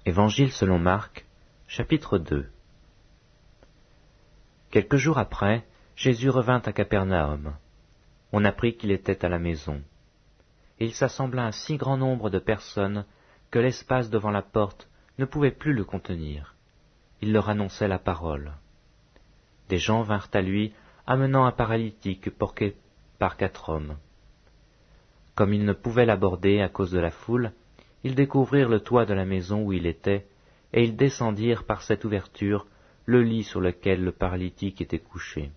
Évangile selon Marc, chapitre 2. Quelques jours après, Jésus revint à Capernaum. On apprit qu'il était à la maison. Et il s'assembla un si grand nombre de personnes que l'espace devant la porte ne pouvait plus le contenir. Il leur annonçait la parole. Des gens vinrent à lui, amenant un paralytique porté par 4 hommes. Comme ils ne pouvaient l'aborder à cause de la foule, ils découvrirent le toit de la maison où il était, et ils descendirent par cette ouverture le lit sur lequel le paralytique était couché.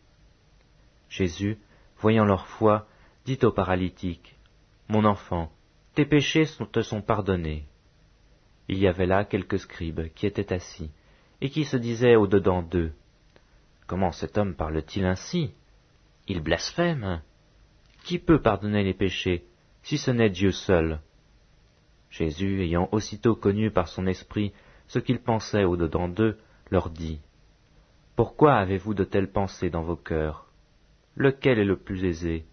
Jésus, voyant leur foi, dit au paralytique, « Mon enfant, tes péchés te sont pardonnés. » Il y avait là quelques scribes qui étaient assis, et qui se disaient au-dedans d'eux, « Comment cet homme parle-t-il ainsi? Il blasphème. Qui peut pardonner les péchés, si ce n'est Dieu seul ?» Jésus, ayant aussitôt connu par son esprit ce qu'ils pensaient au-dedans d'eux, leur dit, « Pourquoi avez-vous de telles pensées dans vos cœurs? Lequel est le plus aisé,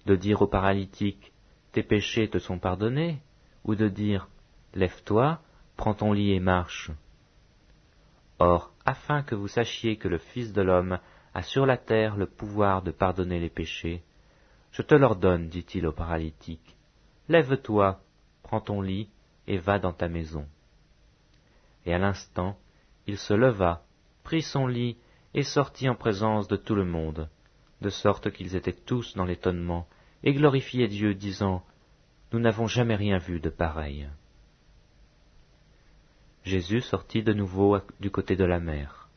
de dire au paralytique, « Tes péchés te sont pardonnés » ou de dire, « Lève-toi, prends ton lit et marche » Or, afin que vous sachiez que le Fils de l'homme a sur la terre le pouvoir de pardonner les péchés, je te l'ordonne, dit-il au paralytique, « Lève-toi, prends ton lit et va dans ta maison. » Et à l'instant, il se leva, prit son lit et sortit en présence de tout le monde, de sorte qu'ils étaient tous dans l'étonnement et glorifiaient Dieu, disant, « Nous n'avons jamais rien vu de pareil. » Jésus sortit de nouveau du côté de la mer.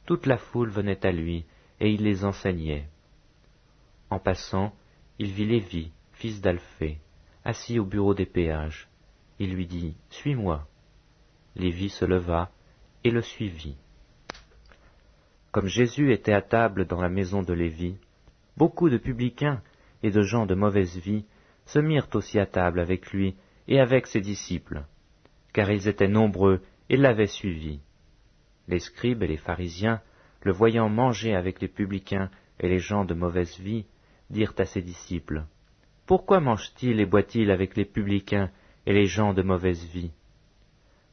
Toute la foule venait à lui, et il les enseignait. En passant, il vit Lévi, fils d'Alphée, assis au bureau des péages. Il lui dit, « Suis-moi. » Lévi se leva et le suivit. Comme Jésus était à table dans la maison de Lévi, beaucoup de publicains et de gens de mauvaise vie se mirent aussi à table avec lui et avec ses disciples, car ils étaient nombreux et l'avaient suivi. Les scribes et les pharisiens, le voyant manger avec les publicains et les gens de mauvaise vie, dirent à ses disciples, « Pourquoi mange-t-il et boit-il avec les publicains et les gens de mauvaise vie ?»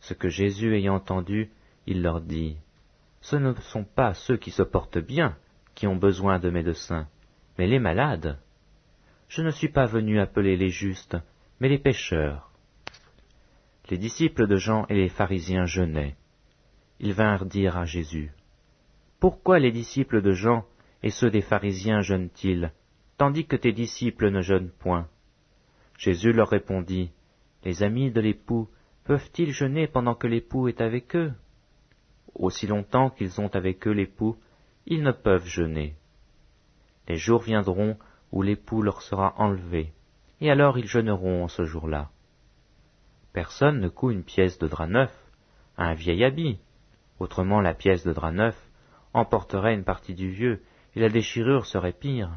Ce que Jésus ayant entendu, il leur dit, « Ce ne sont pas ceux qui se portent bien qui ont besoin de médecins, mais les malades. Je ne suis pas venu appeler les justes, mais les pécheurs. » Les disciples de Jean et les pharisiens jeûnaient. Ils vinrent dire à Jésus, « Pourquoi les disciples de Jean et ceux des pharisiens jeûnent-ils, tandis que tes disciples ne jeûnent point ?» Jésus leur répondit, « Les amis de l'époux peuvent-ils jeûner pendant que l'époux est avec eux? Aussi longtemps qu'ils ont avec eux l'époux, ils ne peuvent jeûner. Les jours viendront où l'époux leur sera enlevé, et alors ils jeûneront en ce jour-là. Personne ne coud une pièce de drap neuf à un vieil habit, autrement la pièce de drap neuf emporterait une partie du vieux, et la déchirure serait pire.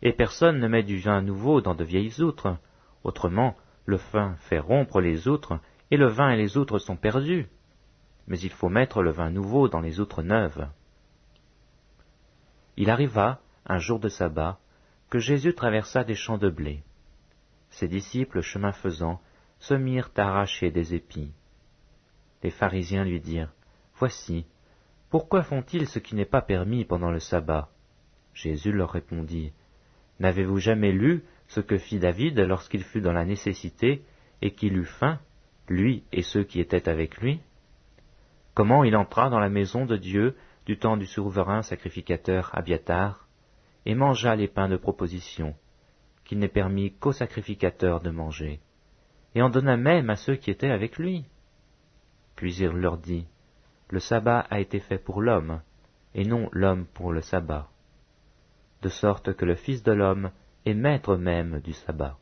Et personne ne met du vin nouveau dans de vieilles outres, autrement le vin fait rompre les outres, et le vin et les outres sont perdus. Mais il faut mettre le vin nouveau dans les outres neuves. » Il arriva, un jour de sabbat, que Jésus traversa des champs de blé. Ses disciples, chemin faisant, se mirent à arracher des épis. Les pharisiens lui dirent, « Voici, pourquoi font-ils ce qui n'est pas permis pendant le sabbat ?» Jésus leur répondit, « N'avez-vous jamais lu ce que fit David lorsqu'il fut dans la nécessité et qu'il eut faim, lui et ceux qui étaient avec lui? Comment il entra dans la maison de Dieu du temps du souverain sacrificateur Abiatar, et mangea les pains de proposition, qu'il n'est permis qu'aux sacrificateurs de manger, et en donna même à ceux qui étaient avec lui. Puis il leur dit, « Le sabbat a été fait pour l'homme, et non l'homme pour le sabbat, de sorte que le Fils de l'homme est maître même du sabbat. »